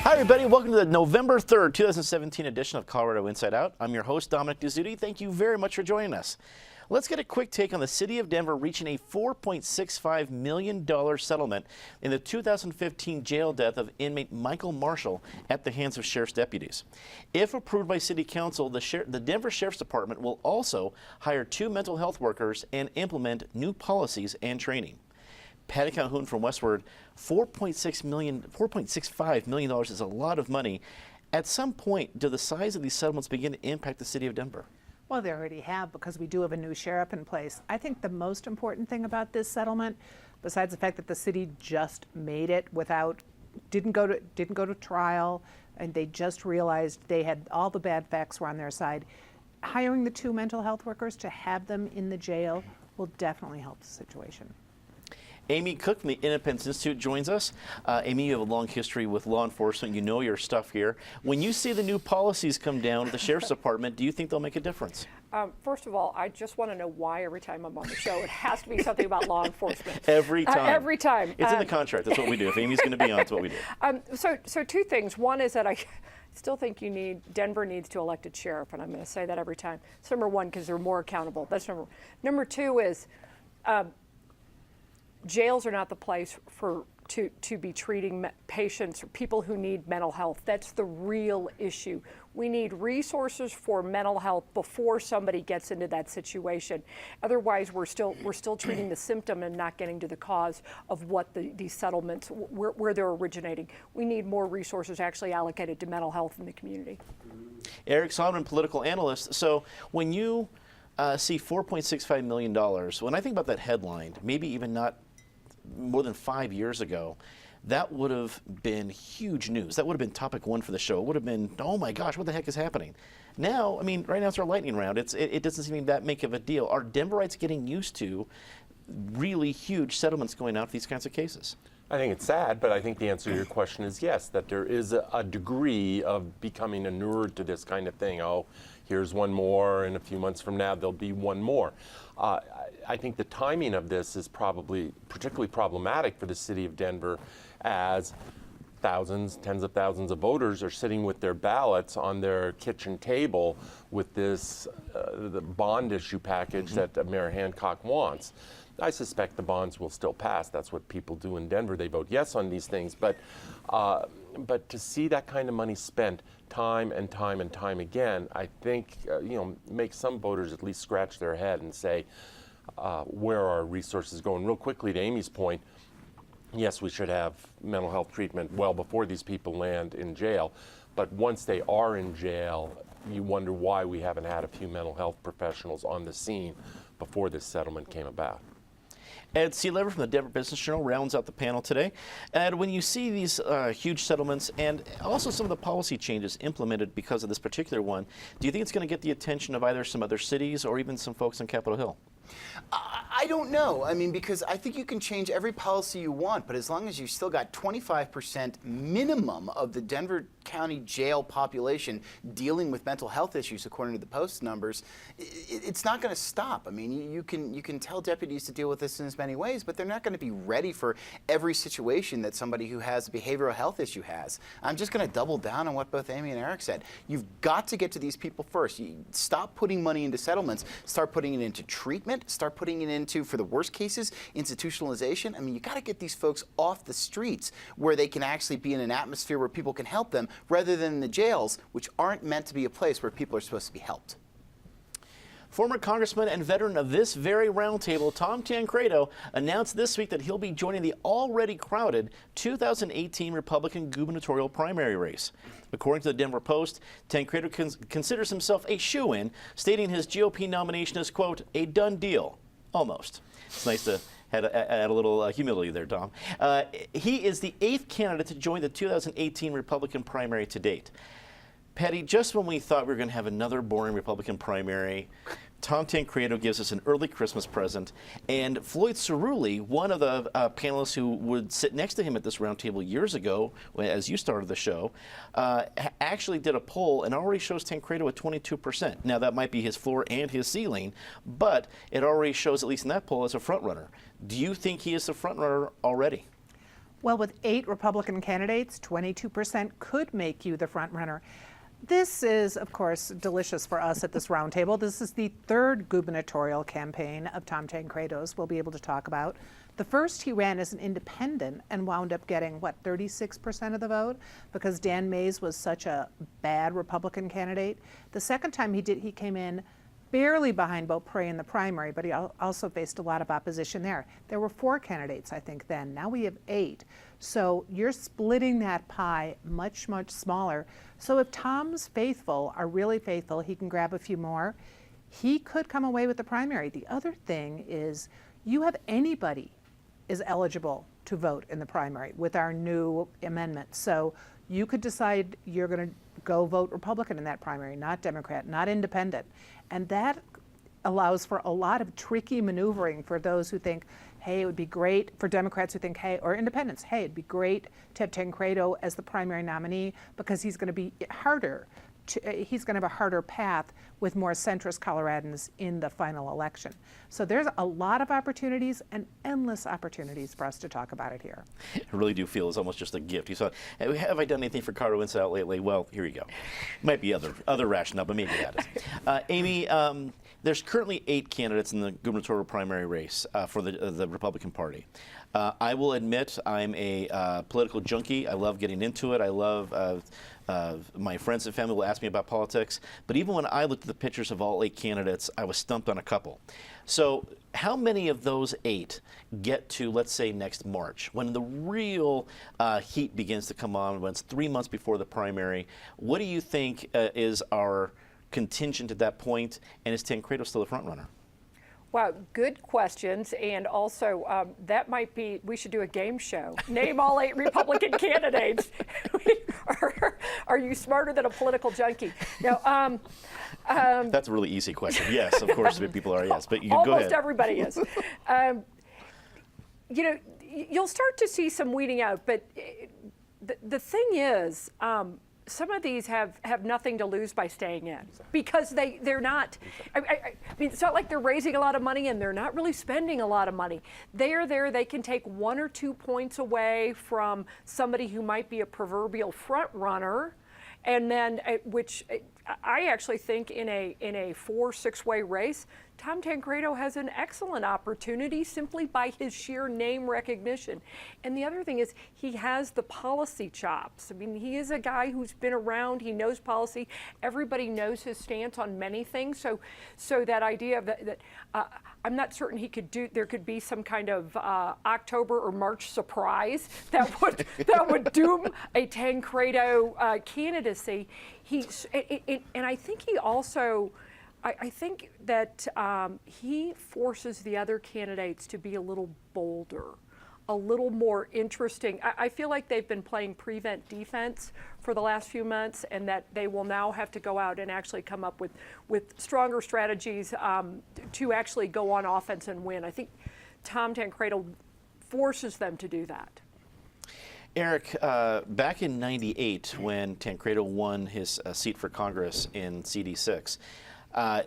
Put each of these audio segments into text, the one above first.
Hi, everybody. Welcome to the November 3rd, 2017 edition of Colorado Inside Out. I'm your host, Dominic Dezzutti. Thank you very much for joining us. Let's get a quick take on the city of Denver reaching a $4.65 million settlement in the 2015 jail death of inmate Michael Marshall at the hands of sheriff's deputies. If approved by City Council, the Denver Sheriff's Department will also hire 2 mental health workers and implement new policies and training. Patty Calhoun from Westward, $4.65 million is a lot of money. At some point, do the size of these settlements begin to impact the city of Denver? Well, they already have, because we do have a new sheriff in place. I think the most important thing about this settlement, besides the fact that the city just made it didn't go to trial, and they just realized they had all the bad facts were on their side, hiring the 2 mental health workers to have them in the jail will definitely help the situation. Amy Cook from the Independence Institute joins us. Amy, you have a long history with law enforcement. You know your stuff here. When you see the new policies come down at the Sheriff's Department, do you think they'll make a difference? First of all, I just want to know why every time I'm on the show it has to be something about law enforcement. Every time. Every time. It's in the contract. That's what we do. If Amy's going to be on, it's what we do. So 2 things. One is that I still think Denver needs to elect a sheriff, and I'm going to say that every time. It's number 1, because they're more accountable. That's number 1. Number 2 is jails are not the place to be treating patients or people who need mental health. That's the real issue. We need resources for mental health before somebody gets into that situation. Otherwise, we're still treating the symptom and not getting to the cause of what these settlements, where they're originating. We need more resources actually allocated to mental health in the community. Eric Solomon, political analyst. So when you see $4.65 million, when I think about that headline, maybe even not more than 5 years ago, that would have been huge news. That would have been topic 1 for the show. It would have been, oh my gosh, what the heck is happening? Now, I mean, right now it's our lightning round. It doesn't seem that make of a deal. Are Denverites getting used to really huge settlements going out for these kinds of cases? I think it's sad, but I think the answer to your question is yes, that there is a degree of becoming inured to this kind of thing. Oh, here's one more, and a few months from now there'll be one more. I think the timing of this is probably particularly problematic for the city of Denver, as thousands, tens of thousands of voters are sitting with their ballots on their kitchen table with this the bond issue package that Mayor Hancock wants. I suspect the bonds will still pass. That's what people do in Denver. They vote yes on these things. But to see that kind of money spent time and time and time again, I think makes some voters at least scratch their head and say, where are our resources going? Real quickly, to Amy's point, yes, we should have mental health treatment well before these people land in jail. But once they are in jail, you wonder why we haven't had a few mental health professionals on the scene before this settlement came about. Ed Seelever from the Denver Business Journal rounds out the panel today. Ed, when you see these huge settlements and also some of the policy changes implemented because of this particular one, do you think it's going to get the attention of either some other cities or even some folks on Capitol Hill? I don't know. I mean, because I think you can change every policy you want, but as long as you still got 25% minimum of the Denver County jail population dealing with mental health issues, according to the Post numbers, it's not going to stop. I mean, you can tell deputies to deal with this in as many ways, but they're not going to be ready for every situation that somebody who has a behavioral health issue has. I'm just going to double down on what both Amy and Eric said. You've got to get to these people first. You stop putting money into settlements, start putting it into treatment, start putting it into, for the worst cases, institutionalization. I mean, you got to get these folks off the streets where they can actually be in an atmosphere where people can help them, rather than the jails, which aren't meant to be a place where people are supposed to be helped. Former Congressman and veteran of this very roundtable, Tom Tancredo, announced this week that he'll be joining the already crowded 2018 Republican gubernatorial primary race. According to the Denver Post, Tancredo considers himself a shoo-in, stating his GOP nomination is, quote, a done deal. Almost. It's nice to Had a little humility there, Tom. He is the 8th candidate to join the 2018 Republican primary to date. Patty, just when we thought we were going to have another boring Republican primary, Tom Tancredo gives us an early Christmas present, and Floyd Cerulli, one of the panelists who would sit next to him at this roundtable years ago, as you started the show, actually did a poll and already shows Tancredo at 22%. Now, that might be his floor and his ceiling, but it already shows, at least in that poll, as a front runner. Do you think he is the front runner already? Well, with 8 Republican candidates, 22% could make you the front runner. This is, of course, delicious for us at this roundtable. This is the 3rd gubernatorial campaign of Tom Tancredo's we'll be able to talk about. The first he ran as an independent and wound up getting, 36% of the vote because Dan Mays was such a bad Republican candidate. The second time he came in barely behind Beaupre in the primary, but he also faced a lot of opposition there. There were 4 candidates, I think, then. Now we have 8. So you're splitting that pie much, much smaller. So if Tom's faithful are really faithful, he can grab a few more. He could come away with the primary. The other thing is you have anybody is eligible to vote in the primary with our new amendment. So you could decide you're going to go vote Republican in that primary, not Democrat, not independent. And that allows for a lot of tricky maneuvering for those who think, hey, it would be great, for Democrats who think, hey, or independents, hey, it'd be great to have Tancredo as the primary nominee because he's going to be harder. He's going to have a harder path with more centrist Coloradans in the final election. So there's a lot of opportunities and endless opportunities for us to talk about it here. I really do feel it's almost just a gift. You thought, hey, have I done anything for Colorado Inside Out lately? Well, here you go. Might be other rationale, but maybe that is. Amy, there's currently 8 candidates in the gubernatorial primary race for the Republican Party. I will admit I'm a political junkie. I love getting into it. I love my friends and family will ask me about politics. But even when I looked at the pictures of all 8 candidates, I was stumped on a couple. So how many of those 8 get to, let's say, next March, when the real heat begins to come on, when it's 3 months before the primary? What do you think is our contingent at that point, and is Tancredo still the front runner? Wow, good questions. And also, that might be, we should do a game show. Name all 8 Republican candidates. Are you smarter than a political junkie? No, that's a really easy question. Yes, of course, people are, yes. But you go ahead. Almost everybody is. You know, you'll start to see some weeding out. But the thing is, some of these have nothing to lose by staying in because they're not, I mean, it's not like they're raising a lot of money and they're not really spending a lot of money. They're there, they can take 1 or 2 points away from somebody who might be a proverbial front runner. And then, which I actually think in a 4-6-way race, Tom Tancredo has an excellent opportunity simply by his sheer name recognition. And the other thing is he has the policy chops. I mean, he is a guy who's been around, he knows policy, everybody knows his stance on many things. So that idea of that I'm not certain he could do, there could be some kind of October or March surprise that would doom a Tancredo candidacy. And I think he also, I think that he forces the other candidates to be a little bolder, a little more interesting. I feel like they've been playing prevent defense for the last few months, and that they will now have to go out and actually come up with stronger strategies to actually go on offense and win. I think Tom Tancredo forces them to do that. Eric, back in '98, when Tancredo won his seat for Congress in CD6,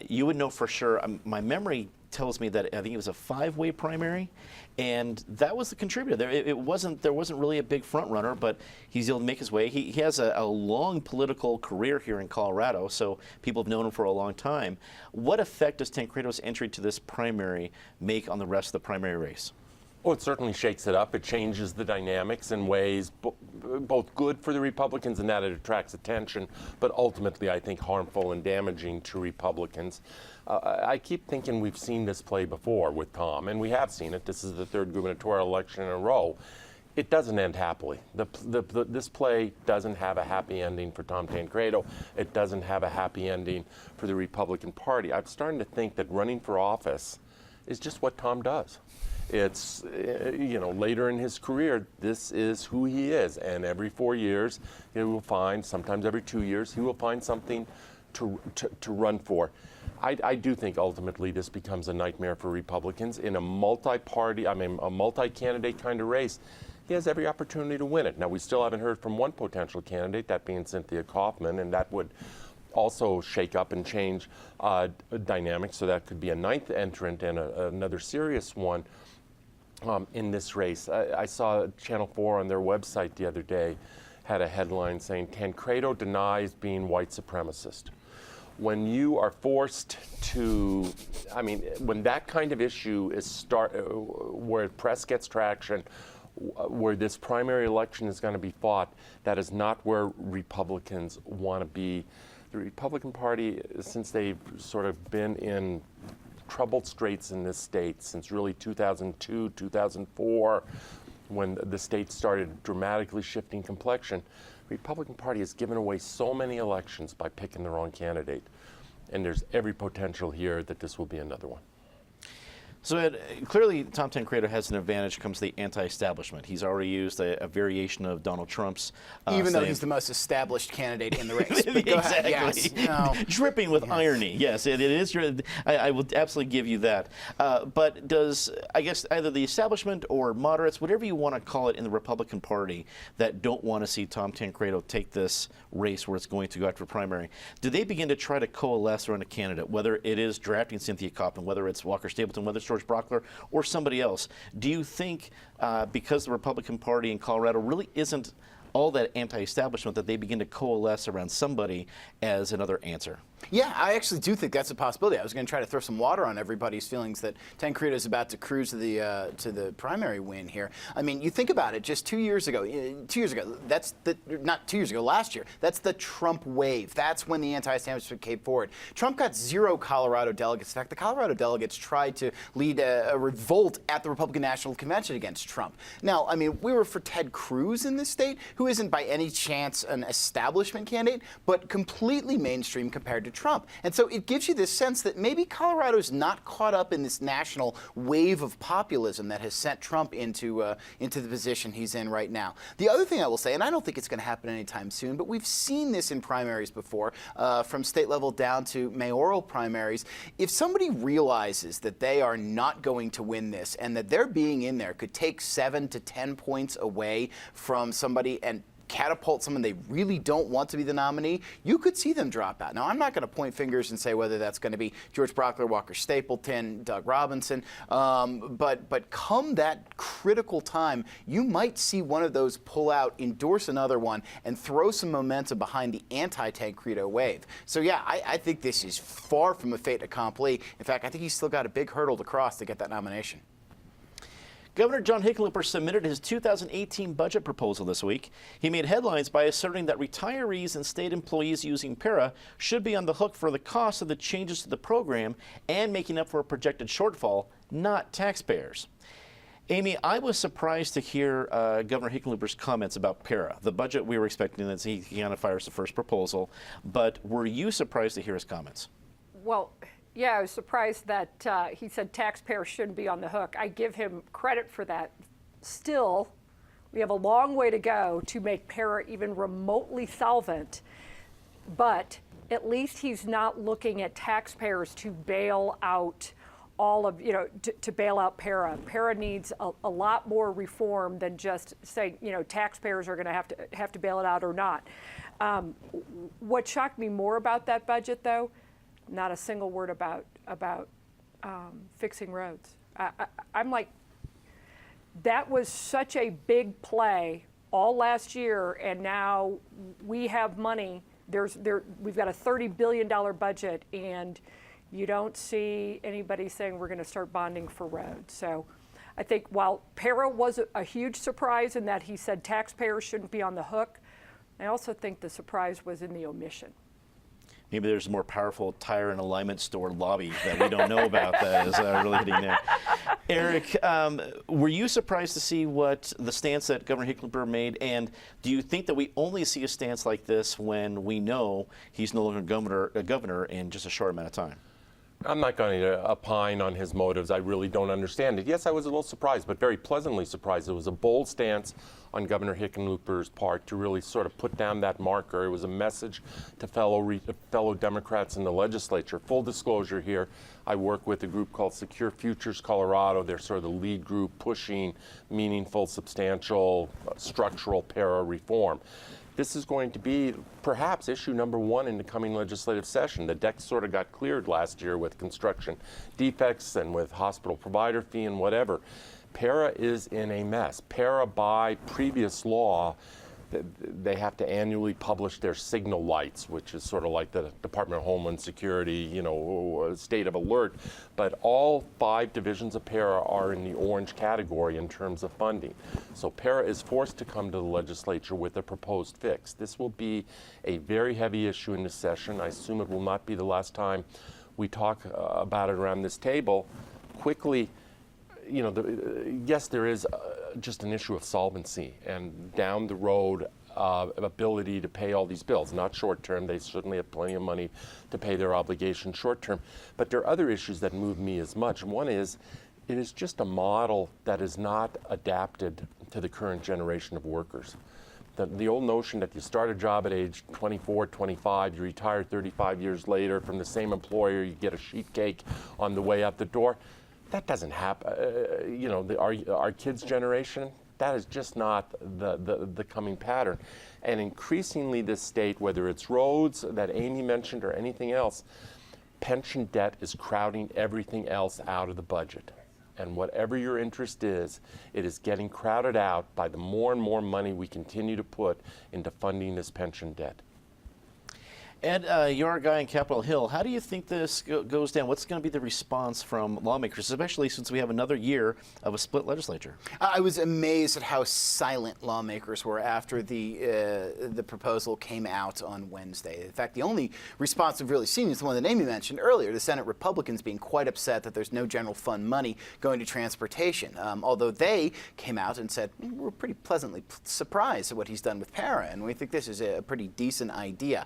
you would know for sure. My memory tells me that I think it was a 5-way primary, and that was the contributor. There wasn't really a big front runner, but he's able to make his way. He has a long political career here in Colorado, so people have known him for a long time. What effect does Tancredo's entry to this primary make on the rest of the primary race? Well, it certainly shakes it up. It changes the dynamics in ways both good for the Republicans in that it attracts attention, but ultimately, I think, harmful and damaging to Republicans. I keep thinking we've seen this play before with Tom, and we have seen it. This is the 3rd gubernatorial election in a row. It doesn't end happily. This play doesn't have a happy ending for Tom Tancredo. It doesn't have a happy ending for the Republican Party. I'm starting to think that running for office is just what Tom does. It's, later in his career, this is who he is. And every 4 years, he will find, sometimes every 2 years, he will find something to run for. I do think ultimately this becomes a nightmare for Republicans in a a multi-candidate kind of race. He has every opportunity to win it. Now, we still haven't heard from one potential candidate, that being Cynthia Kaufman, and that would also shake up and change dynamics. So that could be a ninth entrant and another serious one in this race. I saw Channel 4 on their website the other day had a headline saying, Tancredo denies being white supremacist. When you are forced to, when that kind of issue is where press gets traction, where this primary election is going to be fought, that is not where Republicans want to be. The Republican Party, since they've sort of been in troubled straits in this state since really 2002, 2004, when the state started dramatically shifting complexion, the Republican Party has given away so many elections by picking the wrong candidate. And there's every potential here that this will be another one. So clearly, Tom Tancredo has an advantage comes to the anti-establishment. He's already used a variation of Donald Trump's. Even though he's the most established candidate in the race. But go ahead. Exactly. Yes. No. Dripping with irony. Yes, it is. I will absolutely give you that. But does, I guess, either the establishment or moderates, whatever you want to call it in the Republican Party, that don't want to see Tom Tancredo take this race where it's going to go after primary, do they begin to try to coalesce around a candidate, whether it is drafting Cynthia Kaufman, whether it's Walker Stapleton, whether it's George Brockler, or somebody else? Do you think because the Republican Party in Colorado really isn't all that anti-establishment, that they begin to coalesce around somebody as another answer? Yeah, I actually do think that's a possibility. I was going to try to throw some water on everybody's feelings that Tancredo is about to cruise to the primary win here. I mean, you think about it. Just 2 years ago, last year. That's the Trump wave. That's when the anti-establishment came forward. Trump got 0 Colorado delegates. In fact, the Colorado delegates tried to lead a revolt at the Republican National Convention against Trump. Now, I mean, we were for Ted Cruz in this state, who isn't by any chance an establishment candidate, but completely mainstream compared to Trump. And so it gives you this sense that maybe Colorado's not caught up in this national wave of populism that has sent Trump into the position he's in right now. The other thing I will say, and I don't think it's going to happen anytime soon, but we've seen this in primaries before, from state level down to mayoral primaries. If somebody realizes that they are not going to win this and that their being in there could take 7 to 10 points away from somebody and catapult someone they really don't want to be the nominee, you could see them drop out. Now, I'm not going to point fingers and say whether that's going to be George Brockler, Walker Stapleton, Doug Robinson, but come that critical time, you might see one of those pull out, endorse another one, and throw some momentum behind the anti-Tancredo wave. So yeah, I think this is far from a fait accompli. In fact, I think he's still got a big hurdle to cross to get that nomination. Governor John Hickenlooper submitted his 2018 budget proposal this week. He made headlines by asserting that retirees and state employees using para should be on the hook for the cost of the changes to the program and making up for a projected shortfall, not taxpayers. Amy, I was surprised to hear Governor Hickenlooper's comments about para. The budget we were expecting, that he kind of fires the first proposal, but were you surprised to hear his comments? Well, yeah, I was surprised that he said taxpayers shouldn't be on the hook. I give him credit for that. Still, we have a long way to go to make para even remotely solvent, but at least he's not looking at taxpayers to bail out all of, to bail out para. Para needs a lot more reform than just saying, taxpayers are going to have to bail it out or not. What shocked me more about that budget, though, not a single word about fixing roads. I'm like, that was such a big play all last year, and now we have money. We've got a $30 billion budget, and you don't see anybody saying we're going to start bonding for roads. So I think while para was a huge surprise in that he said taxpayers shouldn't be on the hook, I also think the surprise was in the omission. Maybe there's a more powerful tire and alignment store lobby that we don't know about that is really hitting there. Eric, were you surprised to see what the stance that Governor Hickenlooper made? And do you think that we only see a stance like this when we know he's no longer a governor in just a short amount of time? I'm not going to opine on his motives. I really don't understand it. Yes, I was a little surprised, but very pleasantly surprised. It was a bold stance on Governor Hickenlooper's part to really sort of put down that marker. It was a message to fellow Democrats in the legislature. Full disclosure here, I work with a group called Secure Futures Colorado. They're sort of the lead group pushing meaningful, substantial, structural para reform. This is going to be perhaps issue number one in the coming legislative session. The deck sort of got cleared last year with construction defects and with hospital provider fee and whatever. Para is in a mess. Para, by previous law, they have to annually publish their signal lights, which is sort of like the Department of Homeland Security, state of alert. But all 5 divisions of Para are in the orange category in terms of funding. So Para is forced to come to the legislature with a proposed fix. This will be a very heavy issue in this session. I assume it will not be the last time we talk about it around this table. Quickly, yes, there is just an issue of solvency and down the road ability to pay all these bills. Not short term, they certainly have plenty of money to pay their obligations short term. But there are other issues that move me as much. One is, it is just a model that is not adapted to the current generation of workers. The old notion that you start a job at age 24, 25, you retire 35 years later from the same employer, you get a sheet cake on the way out the door. That doesn't happen. Our kids' generation, that is just not the coming pattern. And increasingly this state, whether it's roads that Amy mentioned or anything else, pension debt is crowding everything else out of the budget. And whatever your interest is, it is getting crowded out by the more and more money we continue to put into funding this pension debt. Ed, you're a guy in Capitol Hill. How do you think this goes down? What's going to be the response from lawmakers, especially since we have another year of a split legislature? I was amazed at how silent lawmakers were after the proposal came out on Wednesday. In fact, the only response we've really seen is the one that Amy mentioned earlier, the Senate Republicans being quite upset that there's no general fund money going to transportation, although they came out and said, we're pretty pleasantly surprised at what he's done with para, and we think this is a pretty decent idea.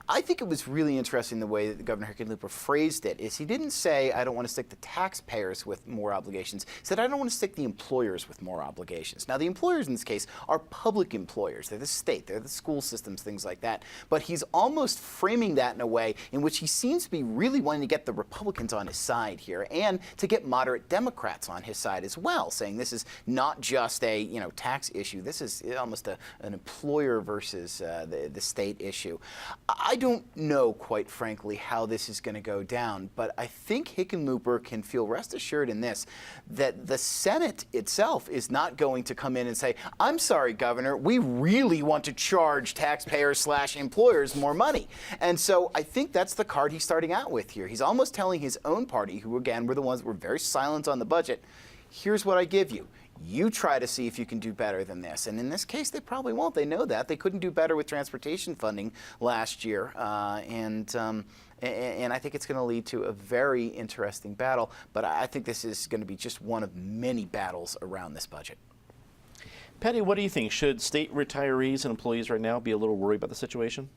I think it was really interesting the way that Governor Hickenlooper phrased it. Is he didn't say, I don't want to stick the taxpayers with more obligations. He said, I don't want to stick the employers with more obligations. Now, the employers in this case are public employers. They're the state, they're the school systems, things like that. But he's almost framing that in a way in which he seems to be really wanting to get the Republicans on his side here and to get moderate Democrats on his side as well, saying this is not just a tax issue. This is almost an employer versus the state issue. I don't know, quite frankly, how this is going to go down, but I think Hickenlooper can feel rest assured in this, that the Senate itself is not going to come in and say, I'm sorry, Governor, we really want to charge taxpayers/employers more money. And so I think that's the card he's starting out with here. He's almost telling his own party, who again were the ones that were very silent on the budget, here's what I give you. You try to see if you can do better than this. And in this case, they probably won't. They know that. They couldn't do better with transportation funding last year. And I think it's going to lead to a very interesting battle. But I think this is going to be just one of many battles around this budget. Patty, what do you think? Should state retirees and employees right now be a little worried about the situation?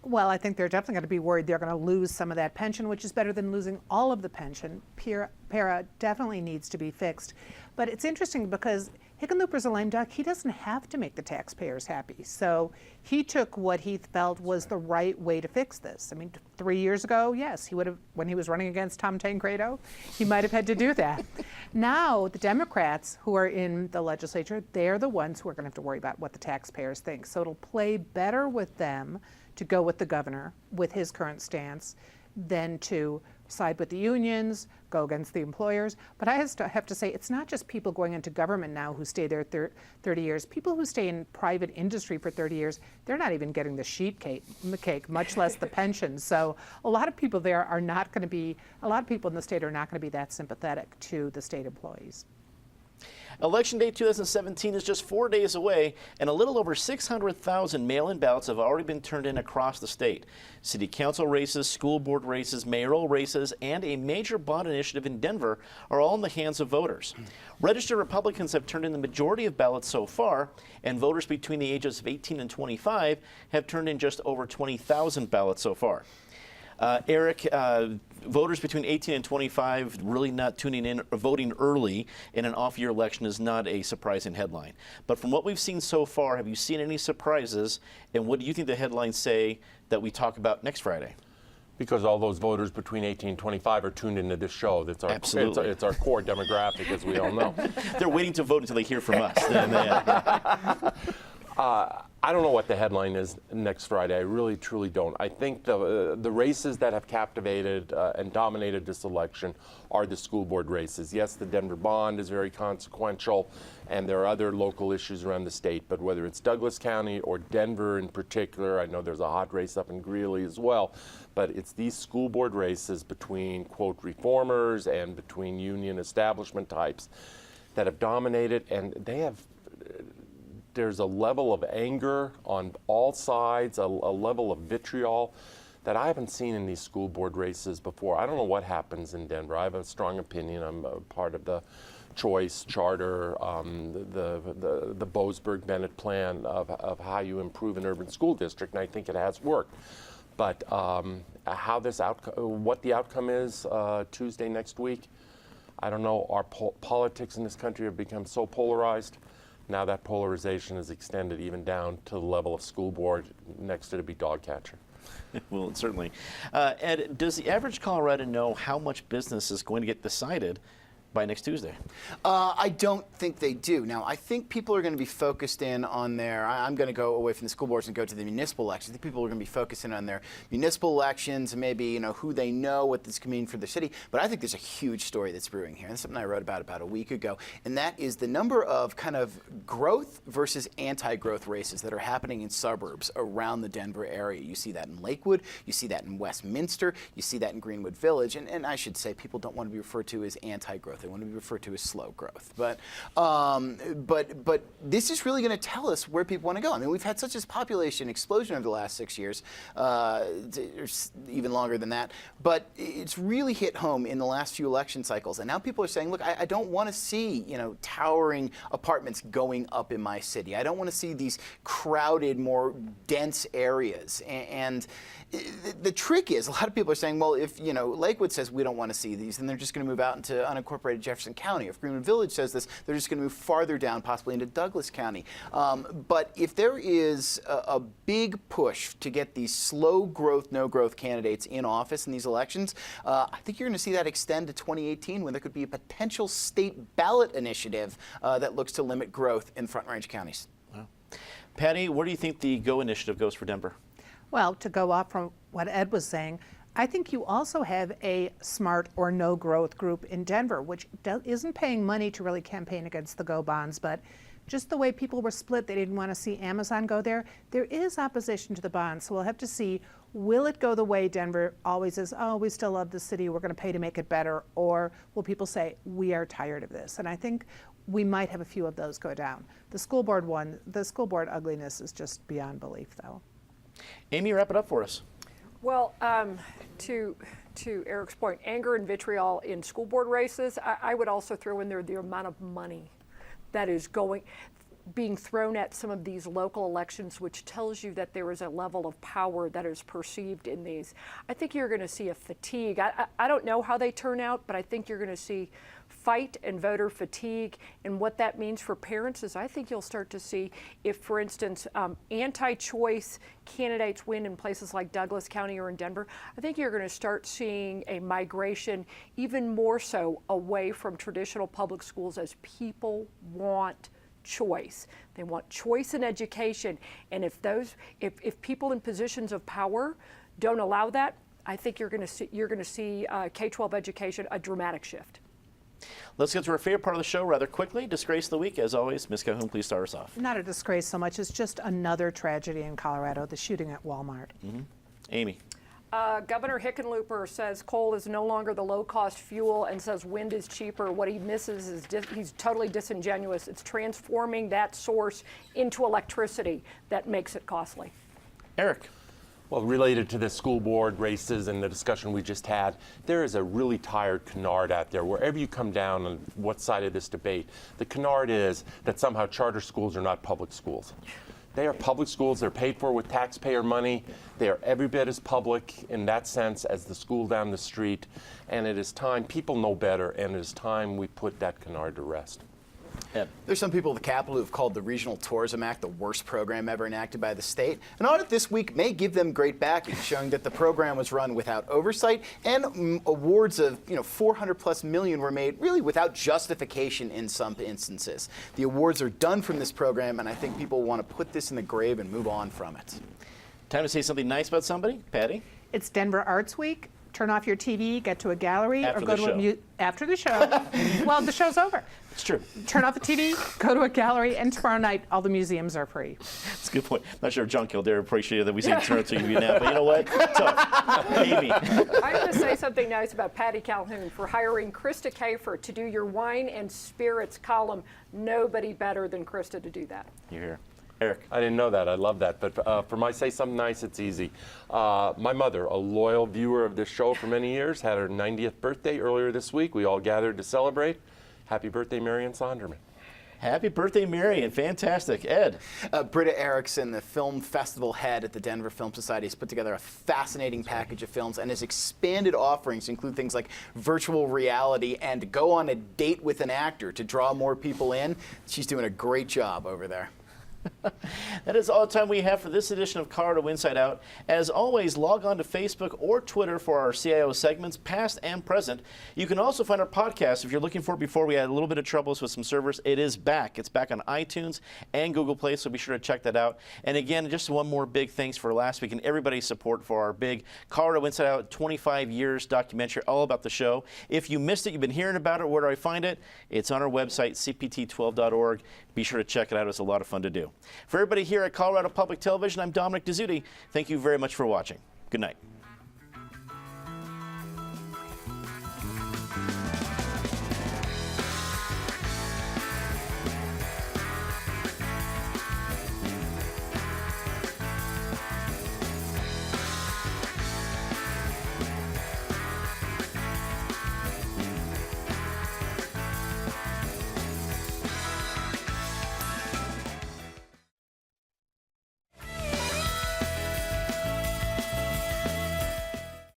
Well, I think they're definitely going to be worried they're going to lose some of that pension, which is better than losing all of the pension. Para definitely needs to be fixed. But it's interesting because Hickenlooper's a lame duck. He doesn't have to make the taxpayers happy. So he took what he felt was the right way to fix this. I mean, 3 years ago, yes, he would have, when he was running against Tom Tancredo, he might have had to do that. Now, the Democrats who are in the legislature, they're the ones who are going to have to worry about what the taxpayers think. So it'll play better with them to go with the governor, with his current stance, than to side with the unions, go against the employers. But I have to say, it's not just people going into government now who stay there 30 years. People who stay in private industry for 30 years, they're not even getting the sheet cake, much less the pension. So a lot of people there are not going to be, a lot of people in the state are not going to be that sympathetic to the state employees. Election Day 2017 is just 4 days away, and a little over 600,000 mail-in ballots have already been turned in across the state. City council races, school board races, mayoral races, and a major bond initiative in Denver are all in the hands of voters. Registered Republicans have turned in the majority of ballots so far, and voters between the ages of 18 and 25 have turned in just over 20,000 ballots so far. Eric, voters between 18 and 25 really not tuning in or voting early in an off-year election is not a surprising headline. But from what we've seen so far, have you seen any surprises? And what do you think the headlines say that we talk about next Friday? Because all those voters between 18 and 25 are tuned into this show. That's our, Absolutely. It's our core demographic, as we all know. They're waiting to vote until they hear from us. Then I don't know what the headline is next Friday. I really, truly don't. I think the races that have captivated and dominated this election are the school board races. Yes, the Denver bond is very consequential, and there are other local issues around the state. But whether it's Douglas County or Denver in particular, I know there's a hot race up in Greeley as well. But it's these school board races between, quote, reformers and between union establishment types that have dominated, and they have. There's a level of anger on all sides, a level of vitriol that I haven't seen in these school board races before. I don't know what happens in Denver. I have a strong opinion. I'm a part of the choice charter, the Boasberg-Bennett plan of how you improve an urban school district, and I think it has worked. But how this what the outcome is Tuesday next week, I don't know. Our politics in this country have become so polarized. Now that polarization is extended even down to the level of school board, next to be dog catcher. Well, certainly. Ed, does the average Coloradan know how much business is going to get decided by next Tuesday? I don't think they do. Now, I think people are going to be focused in on I'm going to go away from the school boards and go to the municipal elections. I think people are going to be focusing on their municipal elections and maybe, who they know, what this can mean for the city. But I think there's a huge story that's brewing here. And that's something I wrote about a week ago. And that is the number of kind of growth versus anti-growth races that are happening in suburbs around the Denver area. You see that in Lakewood. You see that in Westminster. You see that in Greenwood Village. And I should say people don't want to be referred to as anti-growth. They want to be referred to as slow growth. But this is really going to tell us where people want to go. I mean, we've had such a population explosion over the last 6 years, or even longer than that. But it's really hit home in the last few election cycles. And now people are saying, look, I don't want to see, towering apartments going up in my city. I don't want to see these crowded, more dense areas. And the trick is, a lot of people are saying, well, if Lakewood says we don't want to see these, then they're just going to move out into unincorporated Jefferson County. If Greenwood Village says this, they're just going to move farther down, possibly into Douglas County. But if there is a big push to get these slow growth, no growth candidates in office in these elections, I think you're going to see that extend to 2018 when there could be a potential state ballot initiative that looks to limit growth in Front Range counties. Wow. Patty, where do you think the GO initiative goes for Denver? Well, to go off from what Ed was saying, I think you also have a smart or no growth group in Denver, which isn't paying money to really campaign against the GO bonds, but just the way people were split, they didn't want to see Amazon go there. There is opposition to the bonds, so we'll have to see, will it go the way Denver always is, oh, we still love the city, we're going to pay to make it better, or will people say, we are tired of this? And I think we might have a few of those go down. The school board ugliness is just beyond belief, though. Amy, wrap it up for us. Well, to Eric's point, anger and vitriol in school board races, I would also throw in there the amount of money that is being thrown at some of these local elections, which tells you that there is a level of power that is perceived in these. I think you're going to see a fatigue. I don't know how they turn out, but I think you're going to see fight and voter fatigue. And what that means for parents is I think you'll start to see if, for instance, anti-choice candidates win in places like Douglas County or in Denver, I think you're going to start seeing a migration even more so away from traditional public schools as people want choice. They want choice in education. And if people in positions of power don't allow that, I think you're going to see K-12 education a dramatic shift. Let's get to our favorite part of the show rather quickly. Disgrace of the week, as always. Ms. Calhoun, please start us off. Not a disgrace so much as just another tragedy in Colorado, the shooting at Walmart. Mm-hmm. Amy. Governor Hickenlooper says coal is no longer the low-cost fuel and says wind is cheaper. What he misses is he's totally disingenuous. It's transforming that source into electricity that makes it costly. Eric. Well, related to the school board races and the discussion we just had, there is a really tired canard out there. Wherever you come down on what side of this debate, the canard is that somehow charter schools are not public schools. They are public schools. They're paid for with taxpayer money. They are every bit as public in that sense as the school down the street. And it is time, people know better, and it is time we put that canard to rest. Ed. There's some people at the Capitol who have called the Regional Tourism Act the worst program ever enacted by the state. An audit this week may give them great backing, showing that the program was run without oversight and awards of 400 plus million were made really without justification in some instances. The awards are done from this program, and I think people want to put this in the grave and move on from it. Time to say something nice about somebody. Patty? It's Denver Arts Week. Turn off your TV, get to a gallery, After or go the to show. after the show. Well, the show's over. It's true. Turn off the TV, go to a gallery, and tomorrow night all the museums are free. That's a good point. Not sure if John Kildare appreciated that we say turn to you now, but you know what? Tough. Amy. I'm going to say something nice about Patty Calhoun for hiring Krista Kafer to do your wine and spirits column. Nobody better than Krista to do that. You're here. Eric. I didn't know that. I love that. But for my say something nice, it's easy. My mother, a loyal viewer of this show for many years, had her 90th birthday earlier this week. We all gathered to celebrate. Happy birthday, Marion Sonderman. Happy birthday, Marion. Fantastic. Ed. Britta Erickson, the film festival head at the Denver Film Society, has put together a fascinating package of films and has expanded offerings to include things like virtual reality and go on a date with an actor to draw more people in. She's doing a great job over there. That is all the time we have for this edition of Colorado Inside Out. As always, log on to Facebook or Twitter for our CIO segments, past and present. You can also find our podcast if you're looking for it. Before we had a little bit of troubles with some servers, it is back. It's back on iTunes and Google Play, so be sure to check that out. And again, just one more big thanks for last week and everybody's support for our big Colorado Inside Out 25 years documentary all about the show. If you missed it, you've been hearing about it, where do I find it? It's on our website, cpt12.org. Be sure to check it out. It's a lot of fun to do. For everybody here at Colorado Public Television, I'm Dominic Dezzutti. Thank you very much for watching. Good night.